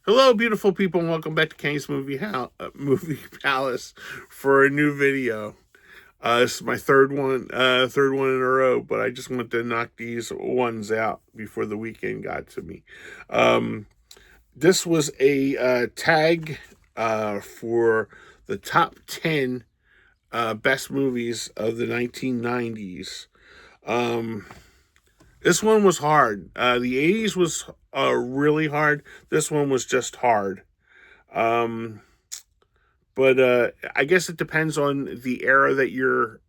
Hello, beautiful people, and welcome back to Kenny's Movie Palace for a new video. This is my third one in a row, but I just wanted to knock these ones out before the weekend got to me. Um, this was a tag for the top 10 best movies of the 1990s. Um, this one was hard. The 80s was really hard. This one was just hard. Um, but I guess it depends on the era that you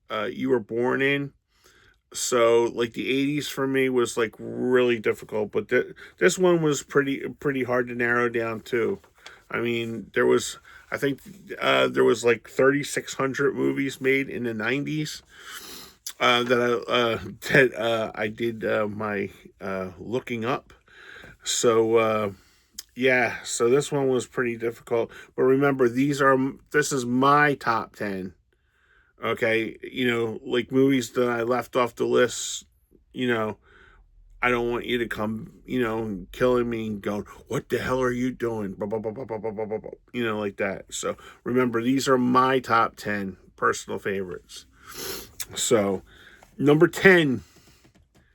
were born in. So like the 80s for me was like really difficult, but this one was pretty hard to narrow down too. I mean, I think there was like 3,600 movies made in the 90s that I did my looking up. So yeah, so this one was pretty difficult. But remember, this is my top 10. Okay, like movies that I left off the list. You know, I don't want you to come, killing me and going, "What the hell are you doing?" Blah, blah, blah, blah, blah, blah, blah, blah, like that. So remember, these are my top 10 personal favorites. So number 10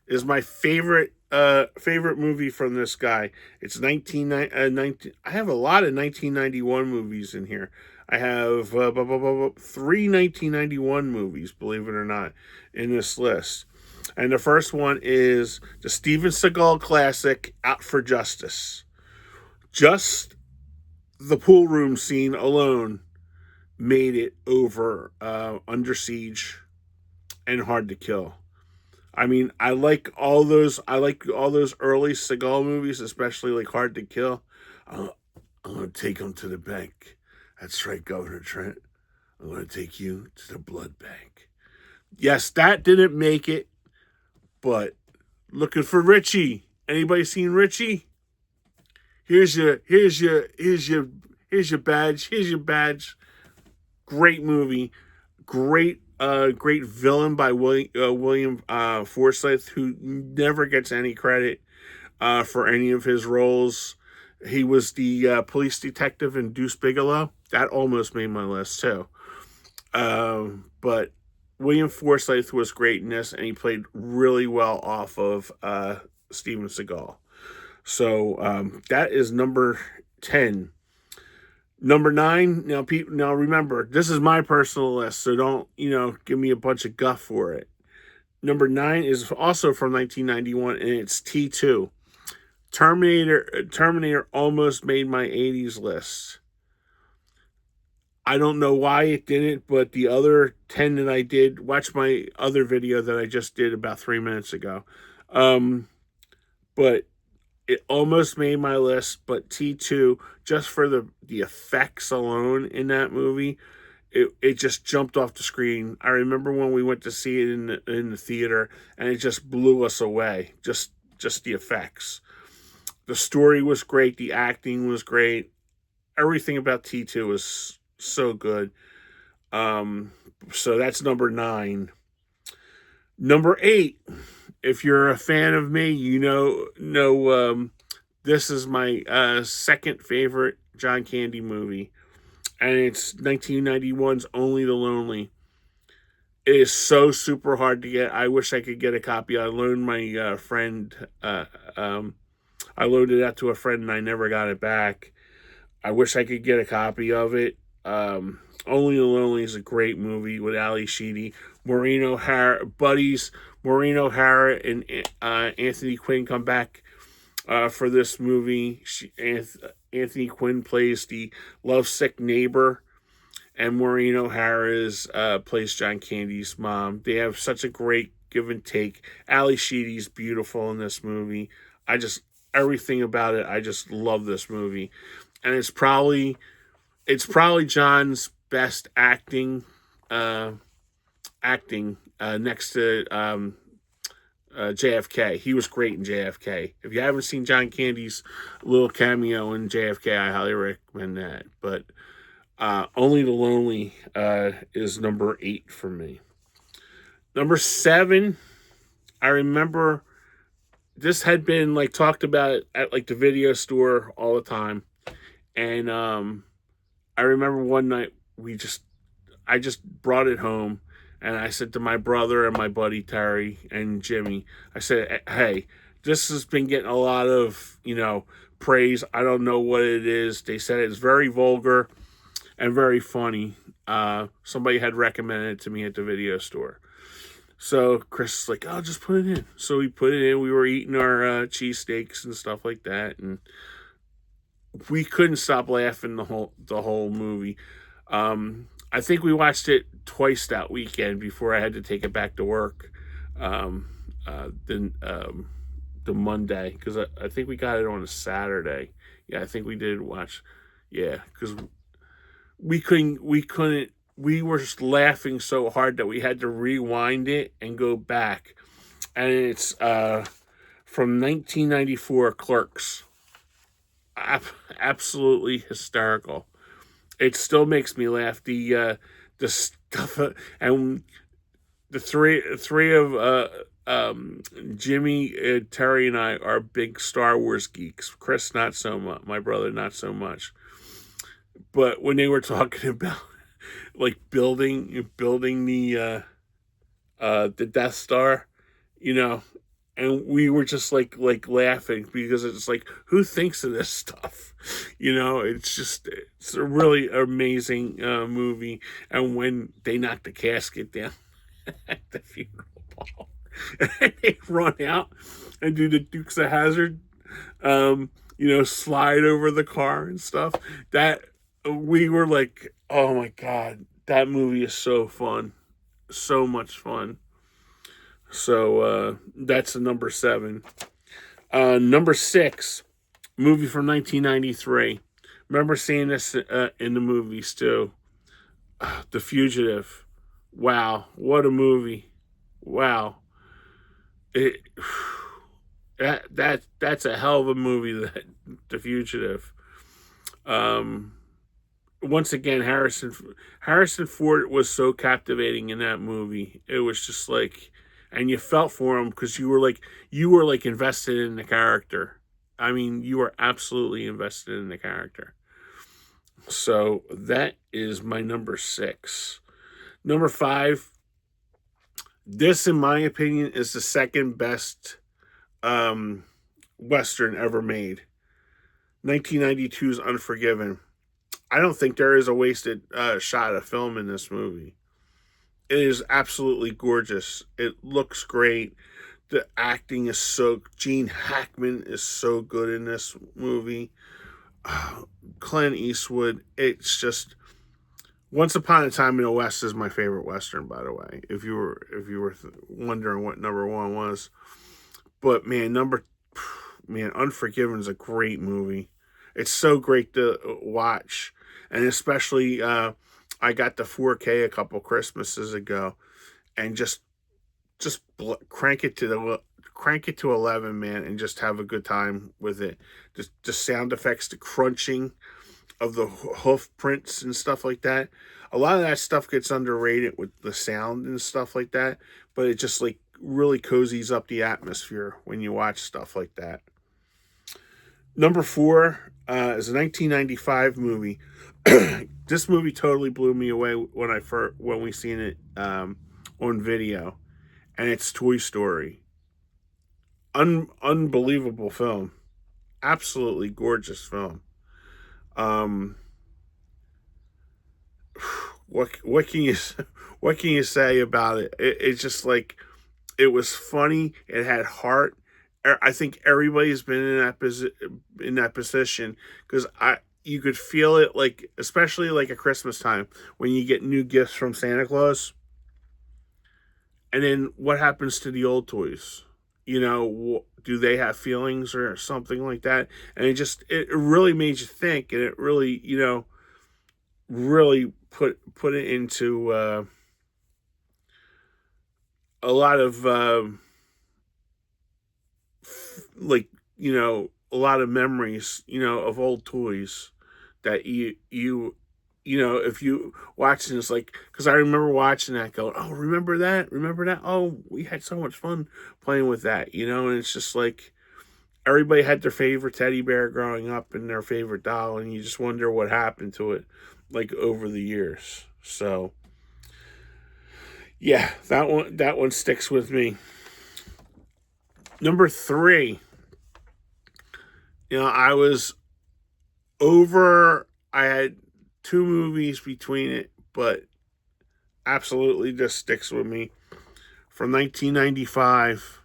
is my favorite movie from this guy. It's 19 I have a lot of 1991 movies in here. I have three 1991 movies, believe it or not, in this list. And the first one is the Steven Seagal classic Out for Justice. Just the pool room scene alone made it over Under Siege and Hard to Kill. I mean, I like all those. I like all those early Seagal movies, especially like Hard to Kill. I'm, I'm gonna take him to the bank. That's right, Governor Trent. I'm gonna take you to the blood bank. Yes, that didn't make it, but looking for Richie. Anybody seen Richie? Here's your badge. Here's your badge. Great movie. Great villain by William Forsythe, who never gets any credit for any of his roles. He was the police detective in Deuce Bigelow. That almost made my list too. But William Forsythe was great in this, and he played really well off of Steven Seagal. So that is number 10. Number 9. Now remember, this is my personal list, so don't give me a bunch of guff for it. Number 9 is also from 1991, and it's T2. Terminator almost made my 80s list. I don't know why it didn't, but the other 10 that I did, watch my other video that I just did about 3 minutes ago. But it almost made my list, but T2, just for the effects alone in that movie, it just jumped off the screen. I remember when we went to see it in the theater, and it just blew us away. Just the effects. The story was great. The acting was great. Everything about T2 was so good. So that's number 9. Number 8. If you're a fan of me, this is my second favorite John Candy movie, and it's 1991's Only the Lonely. It is so super hard to get. I wish I could get a copy. I loaned my friend. I loaned it out to a friend, and I never got it back. I wish I could get a copy of it. Only the Lonely is a great movie with Ali Sheedy, Maureen O'Hara, buddies. Maureen O'Hara and Anthony Quinn come back for this movie. Anthony Quinn plays the lovesick neighbor, and Maureen O'Hara plays John Candy's mom. They have such a great give and take. Ali Sheedy's beautiful in this movie. Everything about it. I just love this movie, and it's probably John's best acting. Next to JFK. He was great in JFK. If you haven't seen John Candy's little cameo in JFK, I highly recommend that. But Only the Lonely is number 8 for me. Number 7, I remember this had been like talked about at like the video store all the time. And I remember one night I just brought it home, and I said to my brother and my buddy Terry and Jimmy, I said, "Hey, this has been getting a lot of praise. I don't know what it is." They said it's very vulgar and very funny. Somebody had recommended it to me at the video store. So Chris is like, "Oh, just put it in." So we put it in. We were eating our cheesesteaks and stuff like that, and we couldn't stop laughing the whole movie. I think we watched it twice that weekend before I had to take it back to work. Um, then the Monday, because I think we got it on a Saturday. Yeah, I think we did watch. Yeah, because we were just laughing so hard that we had to rewind it and go back. And it's from 1994, Clerks. Absolutely hysterical. It still makes me laugh. The stuff and the three of Jimmy, Terry, and I are big Star Wars geeks. Chris, not so much. My brother, not so much. But when they were talking about like building the Death Star, you know, and we were just like laughing because it's like, who thinks of this stuff? It's a really amazing movie. And when they knock the casket down at the funeral ball, and they run out and do the Dukes of Hazard, slide over the car and stuff. That we were like, oh my god, that movie is so fun, so much fun. So that's a number 7. Number 6, movie from 1993. Remember seeing this in the movies too. The Fugitive. Wow, what a movie! Wow, it that's a hell of a movie. That The Fugitive. Um, Once again, Harrison Ford was so captivating in that movie. It was just like, and you felt for him because you were like invested in the character. I mean, you were absolutely invested in the character. So that is my number 6. Number 5. This, in my opinion, is the second best um, Western ever made. 1992's Unforgiven. I don't think there is a wasted shot of film in this movie. It is absolutely gorgeous. It looks great. The acting is so. Gene Hackman is so good in this movie. Clint Eastwood. It's just. Once Upon a Time in the West is my favorite Western, by the way. If you were wondering what number 1 was, but man, Unforgiven is a great movie. It's so great to watch, and especially I got the 4K a couple Christmases ago, and just crank it to 11, man, and just have a good time with it. Just the sound effects, the crunching of the hoof prints and stuff like that. A lot of that stuff gets underrated with the sound and stuff like that, but it just like really cozies up the atmosphere when you watch stuff like that. Number 4 is a 1995 movie. This movie totally blew me away when we seen it on video, and it's Toy Story. Unbelievable film, absolutely gorgeous film. Um, what can you what can you say about it? It's just like, it was funny. It had heart. I think everybody's been in that position, because I you could feel it, like especially like at Christmas time when you get new gifts from Santa Claus, and then what happens to the old toys? Do they have feelings or something like that? And it really made you think, and it really really put it into a lot of like a lot of memories of old toys that if you watching this, like, because I remember watching that going, oh, remember that, oh, we had so much fun playing with that, and it's just like, everybody had their favorite teddy bear growing up and their favorite doll, and you just wonder what happened to it, like over the years. So yeah, that one sticks with me. Number three, I was over. I had two movies between it, but absolutely just sticks with me. From 1995,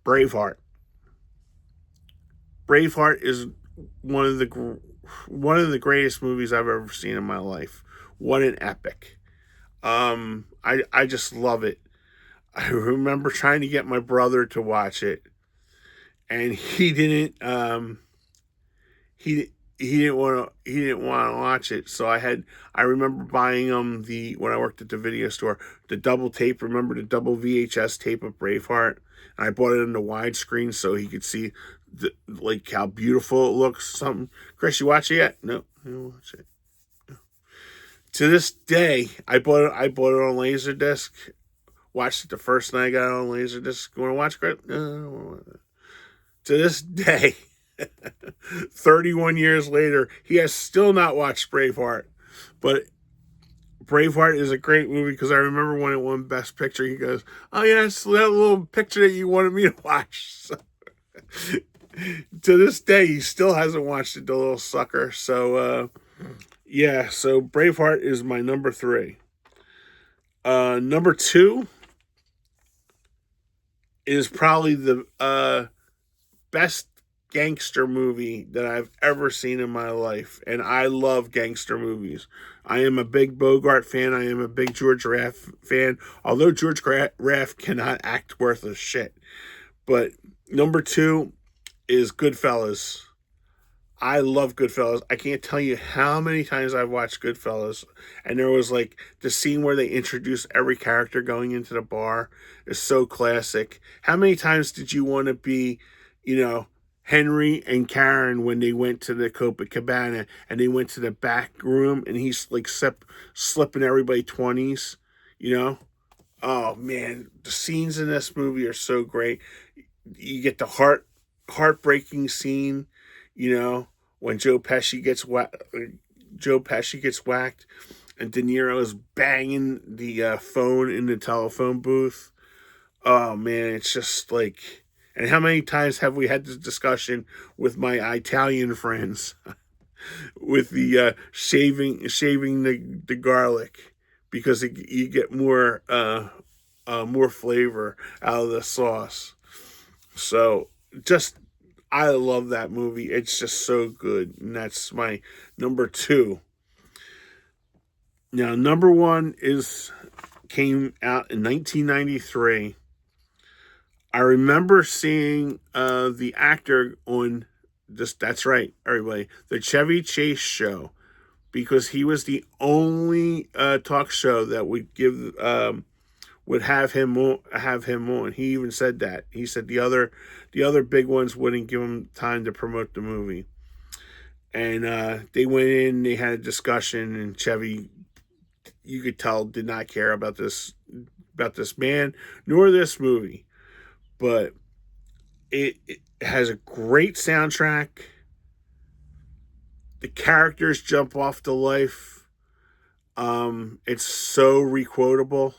Braveheart. Braveheart is one of the greatest movies I've ever seen in my life. What an epic! I just love it. I remember trying to get my brother to watch it, and he didn't. He didn't want to watch it. So I remember buying him when I worked at the video store, the double tape. Remember the double VHS tape of Braveheart? And I bought it in the widescreen so he could see like how beautiful it looks. Something. Chris, you watch it yet? No, I didn't watch it. To this day, I bought it on Laserdisc. Watched it the first night I got it on Laserdisc. You want to watch it? No. To this day, 31 years later, he has still not watched Braveheart. But Braveheart is a great movie because I remember when it won Best Picture, he goes, "Oh yeah, it's that little picture that you wanted me to watch." So, to this day, he still hasn't watched it, the little sucker. So yeah, so Braveheart is my number three. Number two is probably the best gangster movie that I've ever seen in my life. And I love gangster movies. I am a big Bogart fan. I am a big George Raff fan. Although George Raff cannot act worth a shit. But number two is Goodfellas. I love Goodfellas. I can't tell you how many times I've watched Goodfellas. And there was like the scene where they introduce every character going into the bar is so classic. How many times did you want to be, Henry and Karen when they went to the Copacabana and they went to the back room and he's like slipping everybody 20s, you know? Oh man, the scenes in this movie are so great. You get the heartbreaking scene, when Joe Pesci gets whacked, and De Niro is banging the phone in the telephone booth. Oh man, it's just like, and how many times have we had this discussion with my Italian friends with the shaving the garlic because you get more flavor out of the sauce. So just I love that movie. It's just so good, and that's my number two. Now, number one came out in 1993. I remember seeing the actor on this. That's right, everybody. The Chevy Chase show, because he was the only talk show that would have him on. He even said that. He said the other big ones wouldn't give him time to promote the movie. And they went in, they had a discussion, and Chevy, you could tell, did not care about this man nor this movie. But it has a great soundtrack. The characters jump off the life. It's so requotable.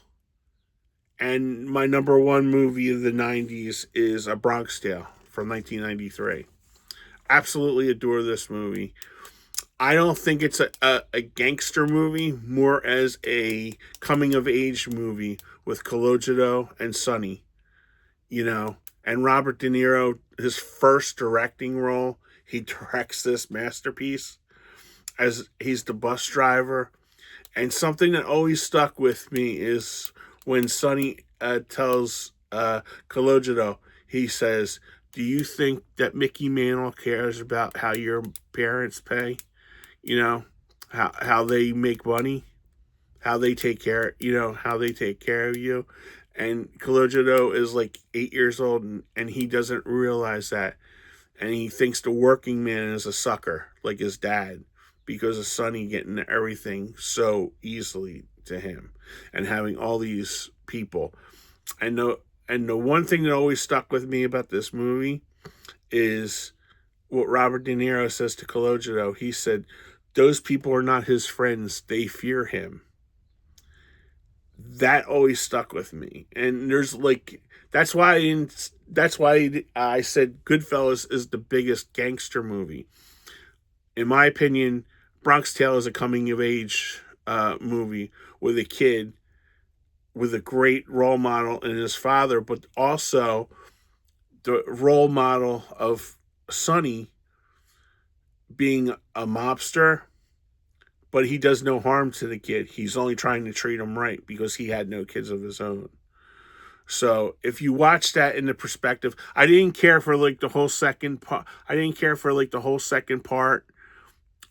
And my number one movie of the 90s is A Bronx Tale from 1993. Absolutely adore this movie. I don't think it's a gangster movie, more as a coming of age movie with Cologito and Sonny, and Robert De Niro, his first directing role. He directs this masterpiece as he's the bus driver. And something that always stuck with me is when Sonny tells Cologito, he says, "Do you think that Mickey Mantle cares about how your parents pay? How they make money, how they take care, how they take care of you." And Cologito is like 8 years old, and he doesn't realize that. And he thinks the working man is a sucker, like his dad, because of Sonny getting everything so easily to him and having all these people. And the one thing that always stuck with me about this movie is what Robert De Niro says to Calogero. He said, "Those people are not his friends; they fear him." That always stuck with me, and there's like that's why that's why I said Goodfellas is the biggest gangster movie. In my opinion, Bronx Tale is a coming of age movie with a kid with a great role model in his father, but also the role model of Sonny being a mobster, but he does no harm to the kid. He's only trying to treat him right because he had no kids of his own. So if you watch that in the perspective, I didn't care for like the whole second part. I didn't care for like the whole second part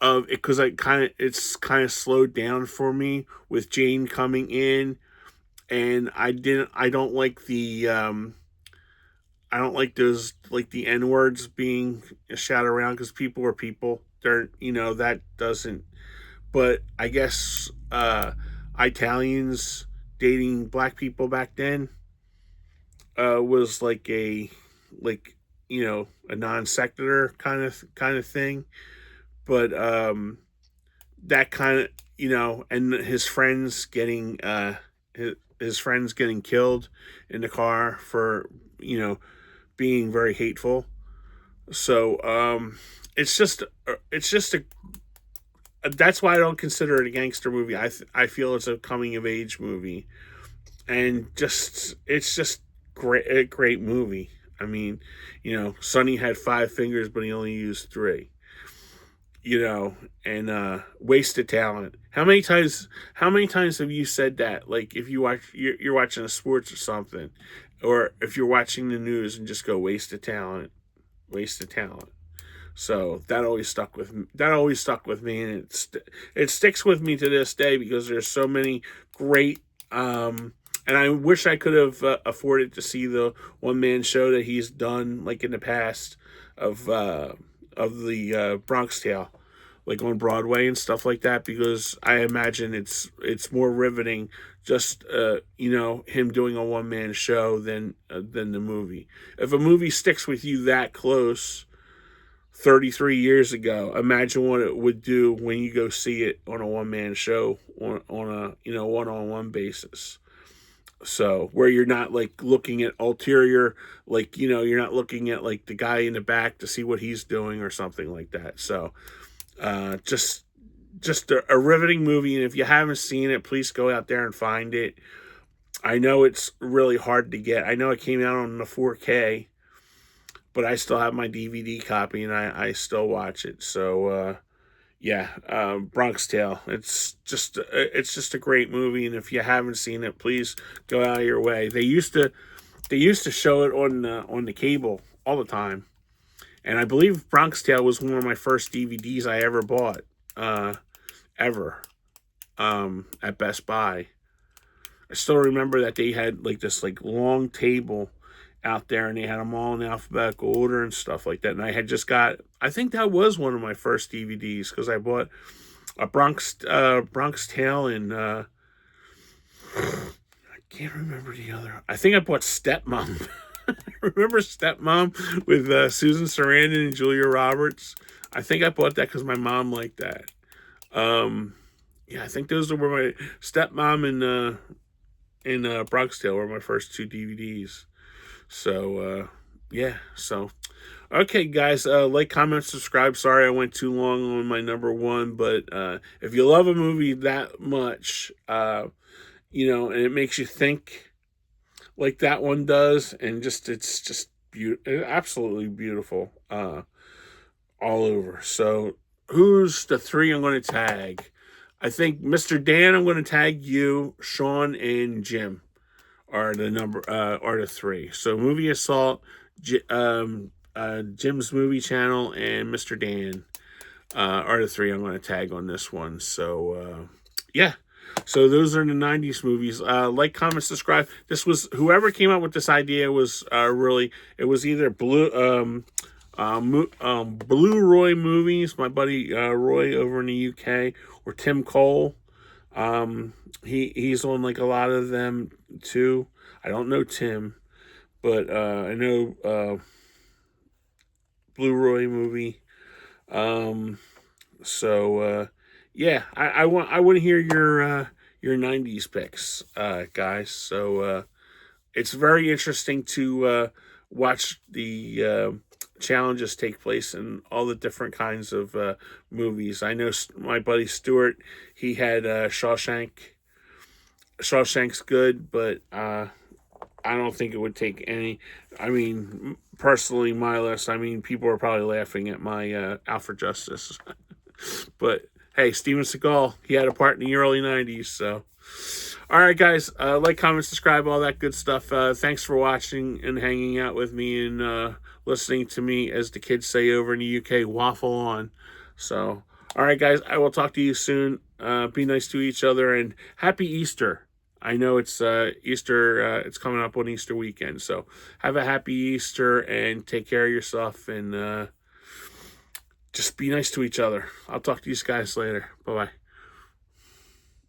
of it because it's kind of slowed down for me with Jane coming in, and I don't like the I don't like those like the N words being shouted around because people are people. They're that doesn't. But I guess Italians dating black people back then was like a non sequitur kind of thing. But that kind of and his friends getting killed in the car for being very hateful. So it's just a that's why I don't consider it a gangster movie. I feel it's a coming of age movie, and it's just a great movie. I mean, Sonny had 5 fingers, but he only used 3. And wasted talent. How many times have you said that? Like if you're watching a sports or something, or if you're watching the news and just go wasted talent, wasted talent. So that always stuck with me. That always stuck with me, and it sticks with me to this day because there's so many great. And I wish I could have afforded to see the one man show that he's done, like in the past, of the Bronx Tale, like on Broadway and stuff like that. Because I imagine it's more riveting just him doing a one man show than the movie. If a movie sticks with you that close 33 years ago, imagine what it would do when you go see it on a one-man show on a one-on-one basis. So where you're not like looking at ulterior, like you're not looking at like the guy in the back to see what he's doing or something like that. So just a riveting movie, and if you haven't seen it, please go out there and find it. I know it's really hard to get. I know it came out on the 4K, but I still have my DVD copy and I still watch it. So Bronx Tale. It's just a great movie, and if you haven't seen it, please go out of your way. They used to show it on the cable all the time, and I believe Bronx Tale was one of my first DVDs I ever bought, ever, at Best Buy. I still remember that they had like this like long table out there, and they had them all in alphabetical order and stuff like that. And I had just got, I think that was one of my first DVDs because I bought a Bronx Tale, and I can't remember the other. I think I bought Stepmom. Remember Stepmom with Susan Sarandon and Julia Roberts? I think I bought that because my mom liked that. I think those were my Stepmom and Bronx Tale were my first 2 DVDs. So, So, okay, guys, like, comment, subscribe. Sorry I went too long on my number 1, but if you love a movie that much, and it makes you think like that one does, and it's just absolutely beautiful all over. So, who's the 3 I'm going to tag? I think Mr. Dan, I'm going to tag you, Sean, and Jim are the 3. So Movie Assault, Jim's Movie Channel, and Mr. Dan are the 3 I'm going to tag on this one. So so those are the 90s movies. Like, comment, subscribe. This was whoever came up with this idea was it was either Blue Roy Movies, my buddy Roy over in the UK, or Tim Cole. He's on like a lot of them too. I don't know Tim, but I know Blu-ray movie. Yeah, I want to hear your '90s picks, guys. So it's very interesting to watch the challenges take place in all the different kinds of movies. I know my buddy Stuart, he had Shawshank. Shawshank's good, but I don't think it would take any. I mean, personally, my list. I mean, people are probably laughing at my Alfred Justice, but hey, Steven Seagal, he had a part in the early '90s. So, all right, guys, like, comment, subscribe, all that good stuff. Thanks for watching and hanging out with me and listening to me, as the kids say over in the UK, waffle on. So, all right, guys, I will talk to you soon. Be nice to each other and happy Easter. I know it's Easter. It's coming up on Easter weekend, so have a happy Easter and take care of yourself and just be nice to each other. I'll talk to you guys later. Bye bye.